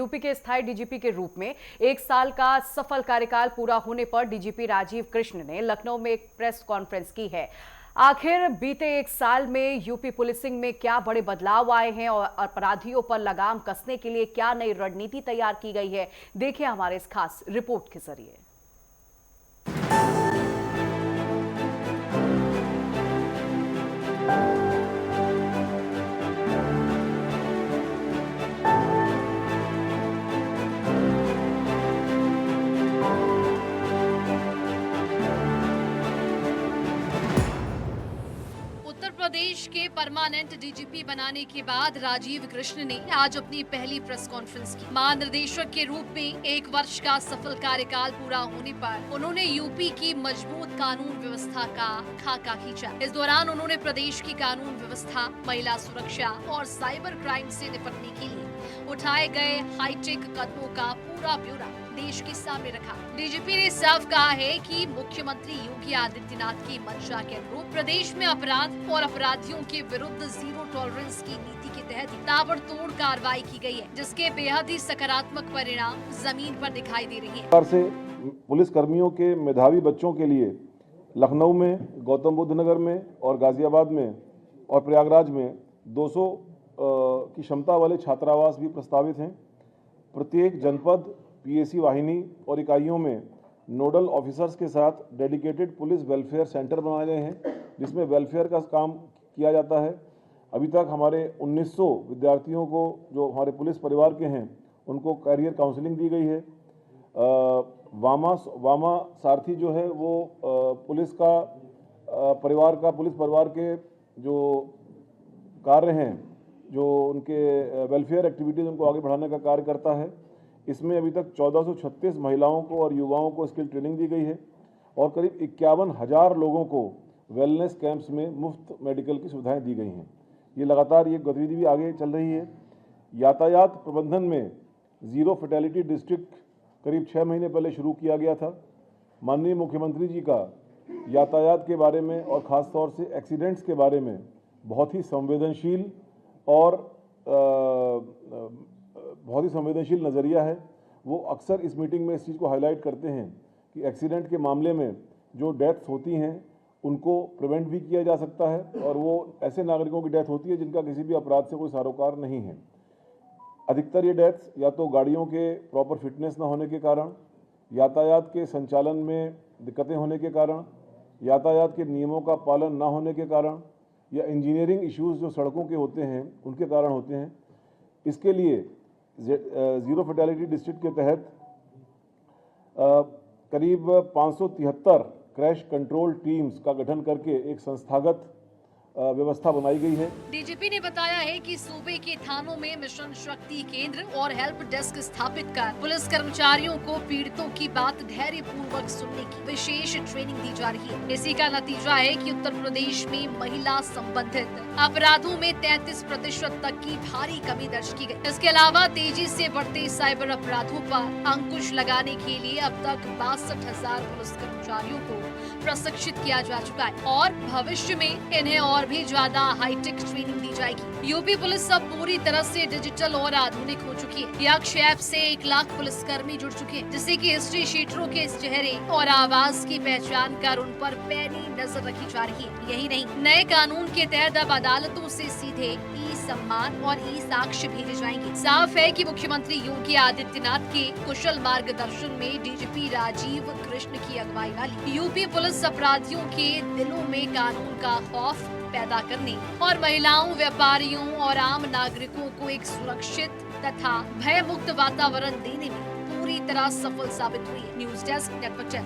UP के स्थायी DGP के रूप में 1 साल का सफल कार्यकाल पूरा होने पर डीजीपी राजीव कृष्ण ने लखनऊ में एक प्रेस कॉन्फ्रेंस की है। आखिर बीते 1 साल में यूपी पुलिसिंग में क्या बड़े बदलाव आए हैं और अपराधियों पर लगाम कसने के लिए क्या नई रणनीति तैयार की गई है, देखिए हमारे इस खास रिपोर्ट के जरिए। उत्तर प्रदेश के परमानेंट डीजीपी बनाने के बाद राजीव कृष्ण ने आज अपनी पहली प्रेस कॉन्फ्रेंस की। महानिदेशक के रूप में 1 वर्ष का सफल कार्यकाल पूरा होने पर उन्होंने यूपी की मजबूत कानून व्यवस्था का खाका खींचा। इस दौरान उन्होंने प्रदेश की कानून व्यवस्था, महिला सुरक्षा और साइबर क्राइम से निपटने के लिए उठाए गए हाईटेक कदमों का पूरा ब्यौरा देश के सामने रखा। डीजीपी ने साफ कहा है कि मुख्यमंत्री योगी आदित्यनाथ की मंशा के अनुरूप प्रदेश में अपराध और अपराधियों के विरुद्ध जीरो टॉलरेंस की नीति के तहत ताबड़तोड़ कार्रवाई की गई है, जिसके बेहद ही सकारात्मक परिणाम जमीन पर दिखाई दे रही है। से पुलिस कर्मियों के मेधावी बच्चों के लिए लखनऊ में, गौतम बुद्ध नगर में और गाजियाबाद में और प्रयागराज में 200 की क्षमता वाले छात्रावास भी प्रस्तावित हैं। प्रत्येक जनपद, पीएसी वाहिनी और इकाइयों में नोडल ऑफिसर्स के साथ डेडिकेटेड पुलिस वेलफेयर सेंटर बनाए गए हैं, जिसमें वेलफेयर का काम किया जाता है। अभी तक हमारे 1900 विद्यार्थियों को, जो हमारे पुलिस परिवार के हैं, उनको कैरियर काउंसलिंग दी गई है। वामा सारथी जो है वो पुलिस परिवार के जो कार्य हैं, जो उनके वेलफेयर एक्टिविटीज़ उनको आगे बढ़ाने का कार्य करता है। इसमें अभी तक 1436 महिलाओं को और युवाओं को स्किल ट्रेनिंग दी गई है और करीब 51,000 लोगों को वेलनेस कैंप्स में मुफ्त मेडिकल की सुविधाएं दी गई हैं। ये लगातार ये गतिविधि भी आगे चल रही है। यातायात प्रबंधन में ज़ीरो फैटेलिटी डिस्ट्रिक्ट करीब 6 महीने पहले शुरू किया गया था। माननीय मुख्यमंत्री जी का यातायात के बारे में और ख़ास तौर से एक्सीडेंट्स के बारे में बहुत ही संवेदनशील नज़रिया है। वो अक्सर इस मीटिंग में इस चीज़ को हाईलाइट करते हैं कि एक्सीडेंट के मामले में जो डेथ्स होती हैं उनको प्रिवेंट भी किया जा सकता है, और वो ऐसे नागरिकों की डेथ होती है जिनका किसी भी अपराध से कोई सरोकार नहीं है। अधिकतर ये डेथ्स या तो गाड़ियों के प्रॉपर फिटनेस न होने के कारण, यातायात के संचालन में दिक्कतें होने के कारण, यातायात के नियमों का पालन न होने के कारण, या इंजीनियरिंग इश्यूज़ जो सड़कों के होते हैं उनके कारण होते हैं। इसके लिए ज़ीरो फैटेलिटी डिस्ट्रिक्ट के तहत करीब 573 क्रैश कंट्रोल टीम्स का गठन करके एक संस्थागत व्यवस्था बनाई गई है। डीजीपी ने बताया है कि सूबे के थानों में मिशन शक्ति केंद्र और हेल्प डेस्क स्थापित कर पुलिस कर्मचारियों को पीड़ितों की बात धैर्य पूर्वक सुनने की विशेष ट्रेनिंग दी जा रही है। इसी का नतीजा है कि उत्तर प्रदेश में महिला संबंधित अपराधों में 33% तक की भारी कमी दर्ज की गई। इसके अलावा तेजी से बढ़ते साइबर अपराधों पर अंकुश लगाने के लिए अब तक 62,000 पुलिस कर्मचारियों को प्रशिक्षित किया जा चुका है और भविष्य में इन्हें और भी ज्यादा हाईटेक ट्रेनिंग दी जाएगी। यूपी पुलिस अब पूरी तरह से डिजिटल और आधुनिक हो चुकी है। यक्ष ऐप से 1 लाख पुलिसकर्मी जुड़ चुके हैं, जिससे कि हिस्ट्री शीटरों के चेहरे और आवाज की पहचान कर उन पर पैनी नजर रखी जा रही है। यही नहीं, नए कानून के तहत अब अदालतों से सीधे ई सम्मान और ई साक्ष्य भेजे जाएंगे। साफ है कि मुख्यमंत्री योगी आदित्यनाथ के कुशल मार्गदर्शन में डीजीपी राजीव कृष्ण की अगुवाई वाली यूपी पुलिस अपराधियों के दिलों में कानून का खौफ पैदा करने और महिलाओं, व्यापारियों और आम नागरिकों को एक सुरक्षित तथा भय मुक्त वातावरण देने में पूरी तरह सफल साबित हुई है। News desk, network 10।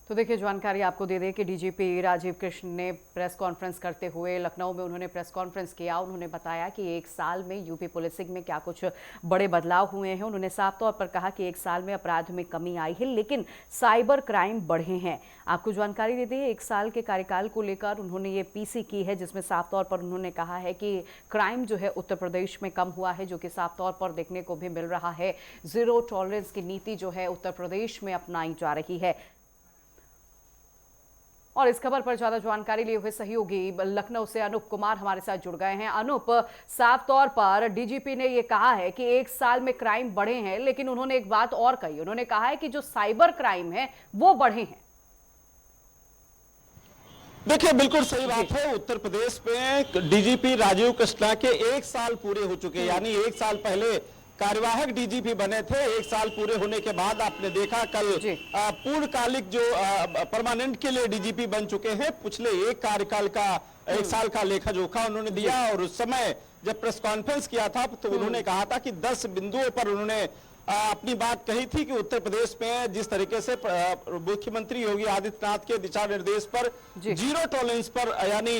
तो तो देखिए, जानकारी आपको दे दें कि डीजीपी राजीव कृष्ण ने प्रेस कॉन्फ्रेंस करते हुए लखनऊ में उन्होंने प्रेस कॉन्फ्रेंस किया। उन्होंने बताया कि एक साल में यूपी पुलिसिंग में क्या कुछ बड़े बदलाव हुए हैं। उन्होंने साफ तौर पर कहा कि एक साल में अपराध में कमी आई है, लेकिन साइबर क्राइम बढ़े हैं। आपको जानकारी दे दें, एक साल के कार्यकाल को लेकर उन्होंने ये पीसी की है, जिसमें साफ तौर पर उन्होंने कहा है कि क्राइम जो है उत्तर प्रदेश में कम हुआ है, जो कि साफ तौर पर देखने को भी मिल रहा है। जीरो टॉलरेंस की नीति जो है उत्तर प्रदेश में अपनाई जा रही है। और इस खबर पर ज्यादा जानकारी लिए हुए सहयोगी लखनऊ से अनूप कुमार हमारे साथ जुड़ गए हैं। अनूप, साफ तौर पर डीजीपी ने यह कहा है कि एक साल में क्राइम बढ़े हैं, लेकिन उन्होंने एक बात और कही। उन्होंने कहा है कि जो साइबर क्राइम है वो बढ़े हैं। देखिए, बिल्कुल सही बात है। उत्तर प्रदेश में डीजीपी राजीव कृष्णा के 1 साल पूरे हो चुके, यानी 1 साल पहले कार्यवाहक डीजीपी बने थे। 1 साल पूरे होने के बाद आपने देखा कल पूर्णकालिक जो परमानेंट के लिए डीजीपी बन चुके हैं, पिछले एक कार्यकाल का 1 साल का लेखा जोखा उन्होंने दिया। और उस समय जब प्रेस कॉन्फ्रेंस किया था तो उन्होंने कहा था कि 10 बिंदुओं पर उन्होंने अपनी बात कही थी कि उत्तर प्रदेश में जिस तरीके से मुख्यमंत्री योगी आदित्यनाथ के दिशा निर्देश पर जीरो टॉलरेंस पर यानी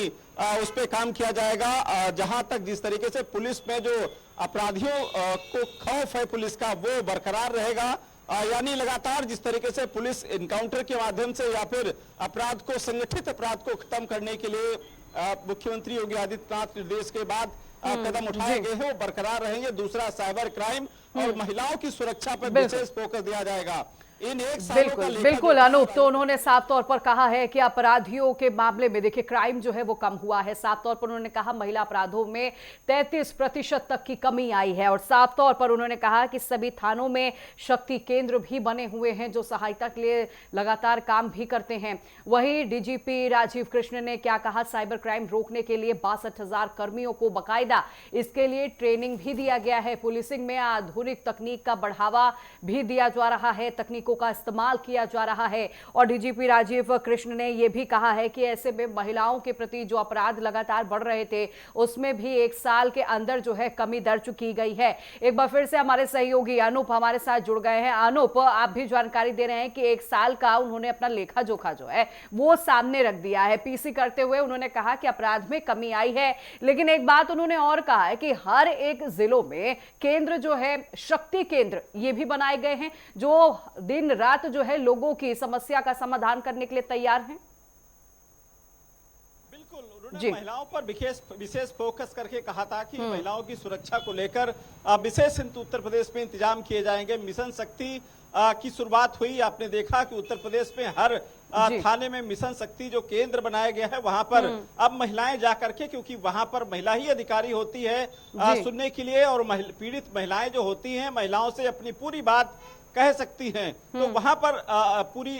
उस पर काम किया जाएगा। जहां तक जिस तरीके से पुलिस में जो अपराधियों को खौफ है पुलिस का, वो बरकरार रहेगा। यानी लगातार जिस तरीके से पुलिस इनकाउंटर के माध्यम से या फिर अपराध को, संगठित अपराध को खत्म करने के लिए मुख्यमंत्री योगी आदित्यनाथ निर्देश के बाद कदम उठाए गए हैं, वो बरकरार रहेंगे। दूसरा, साइबर क्राइम और महिलाओं की सुरक्षा पर विशेष फोकस दिया जाएगा। इन एक बिल्कुल बिल्कुल अनूप, तो उन्होंने साफ तौर पर कहा है कि अपराधियों के मामले में देखिए क्राइम जो है वो कम हुआ है। साफ तौर पर उन्होंने कहा महिला अपराधों में 33% तक की कमी आई है। और साफ तौर पर उन्होंने कहा कि सभी थानों में शक्ति केंद्र भी बने हुए हैं जो सहायता के लिए लगातार काम भी करते हैं। वहीं डीजीपी राजीव कृष्ण ने क्या कहा, साइबर क्राइम रोकने के लिए 62,000 कर्मियों को बाकायदा इसके लिए ट्रेनिंग भी दिया गया है। पुलिसिंग में आधुनिक तकनीक का बढ़ावा भी दिया जा रहा है, तकनीकों का इस्तेमाल किया जा रहा है। और डीजीपी राजीव कृष्ण ने यह भी कहा है कि ऐसे में महिलाओं के प्रति जो अपराध लगातार बढ़ रहे थे उसमें भी 1 साल के अंदर जो है कमी दर्ज की गई है। एक बार फिर से हमारे सहयोगी अनूप हमारे साथ जुड़ गए हैं। अनूप, आप भी जानकारी दे रहे हैं कि 1 साल का उन्होंने अपना लेखा जोखा जो है वो सामने रख दिया है। पीसी करते हुए उन्होंने कहा कि अपराध में कमी आई है, लेकिन एक बात उन्होंने और कहा है कि हर एक जिलों में केंद्र जो है, शक्ति केंद्र ये भी बनाए गए हैं जो दिन रात जो है लोगों की समस्या का समाधान करने के लिए तैयार हैं। बिल्कुल, उन्होंने महिलाओं पर विशेष फोकस करके कहा था कि महिलाओं की सुरक्षा को लेकर विशेष उत्तर प्रदेश में इंतजाम किए जाएंगे। मिशन शक्ति की शुरुआत हुई। आपने देखा कि उत्तर प्रदेश में हर थाने में मिशन शक्ति जो केंद्र बनाया गया है, वहां पर अब महिलाएं जाकर के, क्योंकि वहां पर महिला ही अधिकारी होती है सुनने के लिए, और पीड़ित महिलाएं जो होती हैं महिलाओं से अपनी पूरी बात कह सकती हैं। तो वहां पर पूरी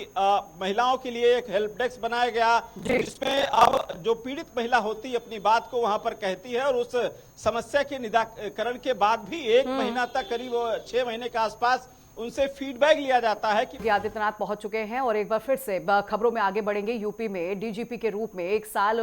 महिलाओं के लिए एक हेल्प डेस्क बनाया गया, जिसमें अब जो पीड़ित महिला होती है अपनी बात को वहां पर कहती है, और उस समस्या के निराकरण के बाद भी 1 महीना तक, करीब 6 महीने के आसपास उनसे फीडबैक लिया जाता है कि आदित्यनाथ पहुंच चुके हैं। और एक बार फिर से खबरों में आगे बढ़ेंगे। यूपी में डीजीपी के रूप में 1 साल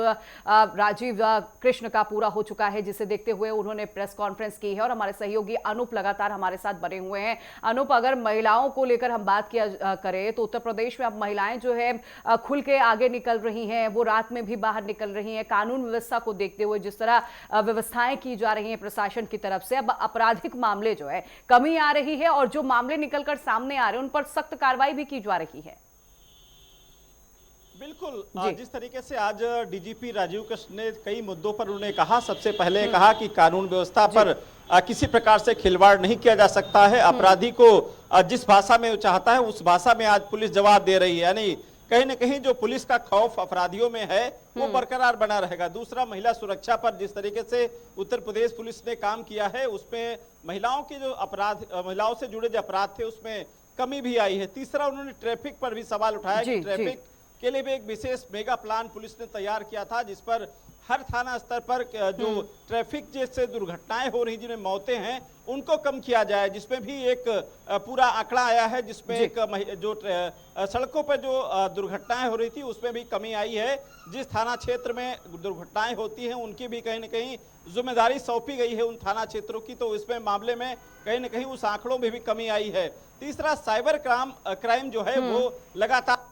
राजीव कृष्ण का पूरा हो चुका है, जिसे देखते हुए उन्होंने प्रेस कॉन्फ्रेंस की है। और हमारे सहयोगी अनूप लगातार हमारे साथ बने हुए हैं। अनूप, अगर महिलाओं को लेकर हम बात किया करें तो उत्तर प्रदेश में अब महिलाएं जो है खुल के आगे निकल रही हैं, वो रात में भी बाहर निकल रही हैं। कानून व्यवस्था को देखते हुए जिस तरह व्यवस्थाएं की जा रही हैं प्रशासन की तरफ से, अब आपराधिक मामले जो है कमी आ रही है, और जो मामले निकलकर सामने आ रहे हैं उन पर सख्त कार्रवाई भी की जा रही है। बिल्कुल, जिस तरीके से आज डीजीपी राजीव कृष्ण ने कई मुद्दों पर उन्होंने कहा, सबसे पहले कहा कि कानून व्यवस्था पर किसी प्रकार से खिलवाड़ नहीं किया जा सकता है। अपराधी को जिस भाषा में वो चाहता है उस भाषा में आज पुलिस जवाब दे रही है। यानी कहीं न कहीं जो पुलिस का खौफ अपराधियों में है वो बरकरार बना रहेगा। दूसरा, महिला सुरक्षा पर जिस तरीके से उत्तर प्रदेश पुलिस ने काम किया है, उसमें महिलाओं के जो अपराध, महिलाओं से जुड़े जो अपराध थे उसमें कमी भी आई है। तीसरा, उन्होंने ट्रैफिक पर भी सवाल उठाया कि ट्रैफिक के लिए भी एक विशेष मेगा प्लान पुलिस ने तैयार किया था, जिस पर हर थाना स्तर पर जो ट्रैफिक जैसे दुर्घटनाएं हो रही, जिनमें मौतें हैं, उनको कम किया जाए, जिसमें भी एक पूरा आंकड़ा आया है, जिसमें एक जो सड़कों पर जो दुर्घटनाएं हो रही थी उसमें भी कमी आई है। जिस थाना क्षेत्र में दुर्घटनाएं होती हैं उनकी भी कहीं न कहीं जिम्मेदारी सौंपी गई है उन थाना क्षेत्रों की, तो इसमें मामले में कहीं न कहीं उस आंकड़ों में भी कमी आई है। तीसरा, साइबर क्राइम जो है वो लगातार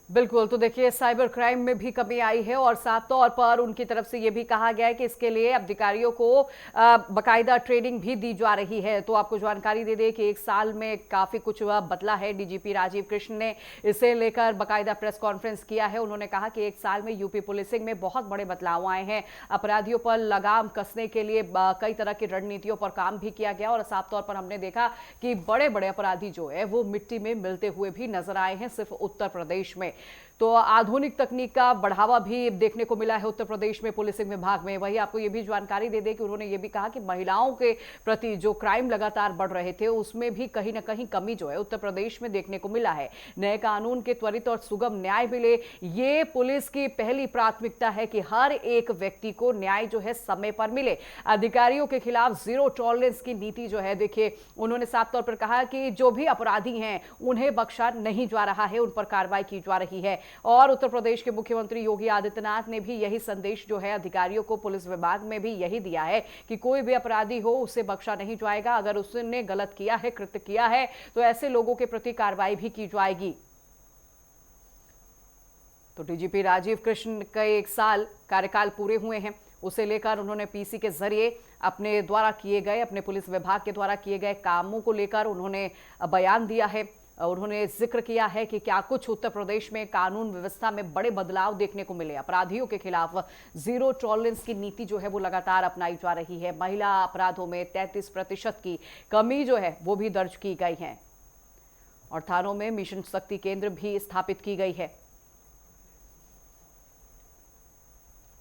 बिल्कुल, तो देखिए साइबर क्राइम में भी कमी आई है और साफ तौर पर उनकी तरफ से ये भी कहा गया है कि इसके लिए अधिकारियों को बाकायदा ट्रेनिंग भी दी जा रही है। तो आपको जानकारी दे दें कि 1 साल में काफी कुछ बदला है। डीजीपी राजीव कृष्ण ने इसे लेकर बाकायदा प्रेस कॉन्फ्रेंस किया है। उन्होंने कहा कि 1 साल में यूपी पुलिसिंग में बहुत बड़े बदलाव आए हैं। अपराधियों पर लगाम कसने के लिए कई तरह की रणनीतियों पर काम भी किया गया और साफ तौर पर हमने देखा कि बड़े बड़े अपराधी जो है वो मिट्टी में मिलते हुए भी नजर आए हैं सिर्फ उत्तर प्रदेश में। तो आधुनिक तकनीक का बढ़ावा भी देखने को मिला है उत्तर प्रदेश में पुलिसिंग विभाग में। वही आपको ये भी जानकारी दे दें कि उन्होंने ये भी कहा कि महिलाओं के प्रति जो क्राइम लगातार बढ़ रहे थे उसमें भी कहीं ना कहीं कमी जो है उत्तर प्रदेश में देखने को मिला है। नए कानून के त्वरित और सुगम न्याय मिले, ये पुलिस की पहली प्राथमिकता है कि हर एक व्यक्ति को न्याय जो है समय पर मिले। अधिकारियों के खिलाफ जीरो टॉलरेंस की नीति जो है, देखिए उन्होंने साफ तौर पर कहा कि जो भी अपराधी हैं उन्हें बख्शा नहीं जा रहा है, उन पर कार्रवाई की जा रही है। और उत्तर प्रदेश के मुख्यमंत्री योगी आदित्यनाथ ने भी यही संदेश जो है अधिकारियों को, पुलिस विभाग में भी यही दिया है कि कोई भी अपराधी हो उसे बख्शा नहीं जाएगा। अगर उसने गलत किया है, कृत्य किया है, तो ऐसे लोगों के प्रति कार्रवाई भी की जाएगी। तो डीजीपी राजीव कृष्ण का 1 साल कार्यकाल पूरे हुए हैं, उसे लेकर उन्होंने पीसी के जरिए अपने द्वारा किए गए, अपने पुलिस विभाग के द्वारा किए गए कामों को लेकर उन्होंने बयान दिया है। उन्होंने जिक्र किया है कि क्या कुछ उत्तर प्रदेश में कानून व्यवस्था में बड़े बदलाव देखने को मिले। अपराधियों के खिलाफ जीरो टॉलरेंस की नीति जो है वो लगातार अपनाई जा रही है। महिला अपराधों में 33% की कमी जो है वो भी दर्ज की गई है और थानों में मिशन शक्ति केंद्र भी स्थापित की गई है।